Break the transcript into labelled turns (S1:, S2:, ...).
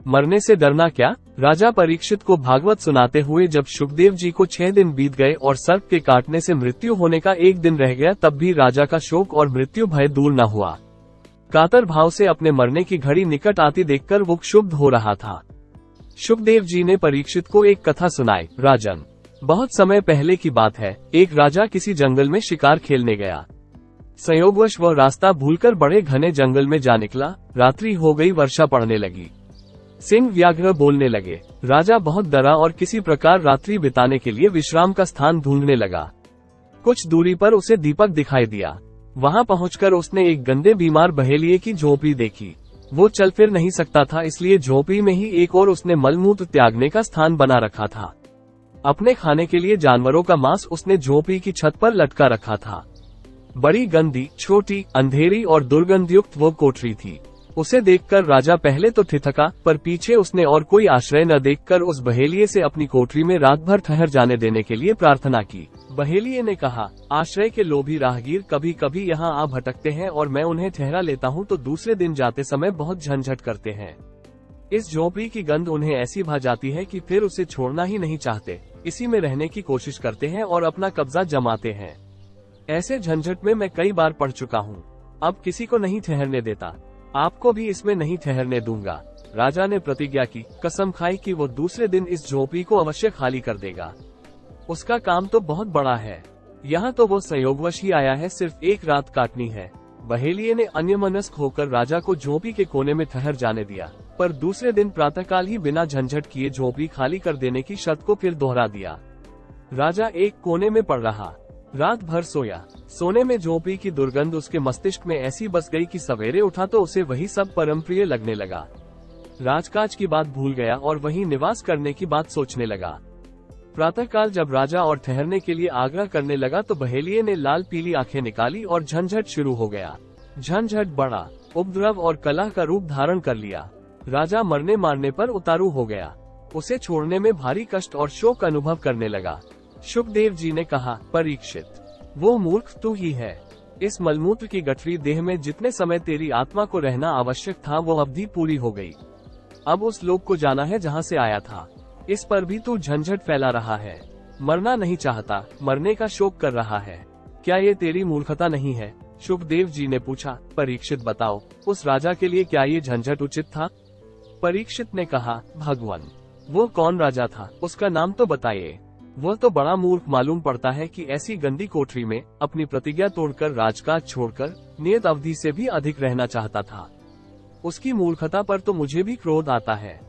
S1: मरने से डरना क्या? राजा परीक्षित को भागवत सुनाते हुए जब सुखदेव जी को 6 दिन बीत गए और सर्प के काटने से मृत्यु होने का 1 दिन रह गया, तब भी राजा का शोक और मृत्यु भय दूर न हुआ। कातर भाव से अपने मरने की घड़ी निकट आती देखकर वो क्षुब्ध हो रहा था। सुखदेव जी ने परीक्षित को एक कथा सुनाई। राजन, बहुत समय पहले की बात है, एक राजा किसी जंगल में शिकार खेलने गया। संयोगवश वह रास्ता भूलकर बड़े घने जंगल में जा निकला। रात्रि हो गई, वर्षा पड़ने लगी। सिंह व्याघ्र बोलने लगे। राजा बहुत डरा और किसी प्रकार रात्रि बिताने के लिए विश्राम का स्थान ढूंढने लगा। कुछ दूरी पर उसे दीपक दिखाई दिया। वहां पहुंचकर उसने एक गंदे बीमार बहेलिये की झोपड़ी देखी। वो चल फिर नहीं सकता था, इसलिए झोपड़ी में ही एक और उसने मलमूत्र त्यागने का स्थान बना रखा था। अपने खाने के लिए जानवरों का मांस उसने झोपड़ी की छत पर लटका रखा था। बड़ी गंदी, छोटी, अंधेरी और दुर्गंधयुक्त वो कोठरी थी। उसे देखकर राजा पहले तो ठिठका, पर पीछे उसने और कोई आश्रय न देखकर उस बहेलिये से अपनी कोठरी में रात भर ठहर जाने देने के लिए प्रार्थना की। बहेलिये ने कहा, आश्रय के लोभी राहगीर कभी कभी यहाँ आ भटकते हैं और मैं उन्हें ठहरा लेता हूँ तो दूसरे दिन जाते समय बहुत झंझट करते हैं। इस झोपड़ी की गंध उन्हें ऐसी भा जाती है कि फिर उसे छोड़ना ही नहीं चाहते। इसी में रहने की कोशिश करते हैं और अपना कब्जा जमाते हैं। ऐसे झंझट में मैं कई बार पड़ चुका हूँ। अब किसी को नहीं ठहरने देता। आपको भी इसमें नहीं ठहरने दूंगा। राजा ने प्रतिज्ञा की, कसम खाई कि वो दूसरे दिन इस झोपड़ी को अवश्य खाली कर देगा। उसका काम तो बहुत बड़ा है। यहाँ तो वो संयोगवश ही आया है, सिर्फ एक रात काटनी है। बहेलिये ने अन्यमनस्क होकर राजा को झोपड़ी के कोने में ठहर जाने दिया, पर दूसरे दिन प्रातःकाल ही बिना झंझट किए झोपड़ी खाली कर देने की शर्त को फिर दोहरा दिया। राजा एक कोने में पड़ रहा, रात भर सोया। सोने में झोपड़ी की दुर्गंध उसके मस्तिष्क में ऐसी बस गई कि सवेरे उठा तो उसे वही सब परम प्रिय लगने लगा। राजकाज की बात भूल गया और वहीं निवास करने की बात सोचने लगा। प्रातःकाल जब राजा और ठहरने के लिए आग्रह करने लगा तो बहेलिये ने लाल पीली आंखें निकाली और झंझट शुरू हो गया। झंझट बड़ा, उपद्रव और कलह का रूप धारण कर लिया। राजा मरने मारने पर उतारू हो गया। उसे छोड़ने में भारी कष्ट और शोक अनुभव करने लगा। सुखदेव जी ने कहा, परीक्षित, वो मूर्ख तू ही है। इस मलमूत्र की गठरी देह में जितने समय तेरी आत्मा को रहना आवश्यक था वो अवधि पूरी हो गई। अब उस लोक को जाना है जहाँ से आया था। इस पर भी तू झंझट फैला रहा है। मरना नहीं चाहता, मरने का शोक कर रहा है। क्या ये तेरी मूर्खता नहीं है? सुखदेव जी ने पूछा। परीक्षित बताओ, उस राजा के लिए क्या ये झंझट उचित था? परीक्षित ने कहा, भगवान, वो कौन राजा था? उसका नाम तो बताइए। वह तो बड़ा मूर्ख मालूम पड़ता है कि ऐसी गंदी कोठरी में अपनी प्रतिज्ञा तोड़कर राजकाज छोड़कर नियत अवधि से भी अधिक रहना चाहता था। उसकी मूर्खता पर तो मुझे भी क्रोध आता है।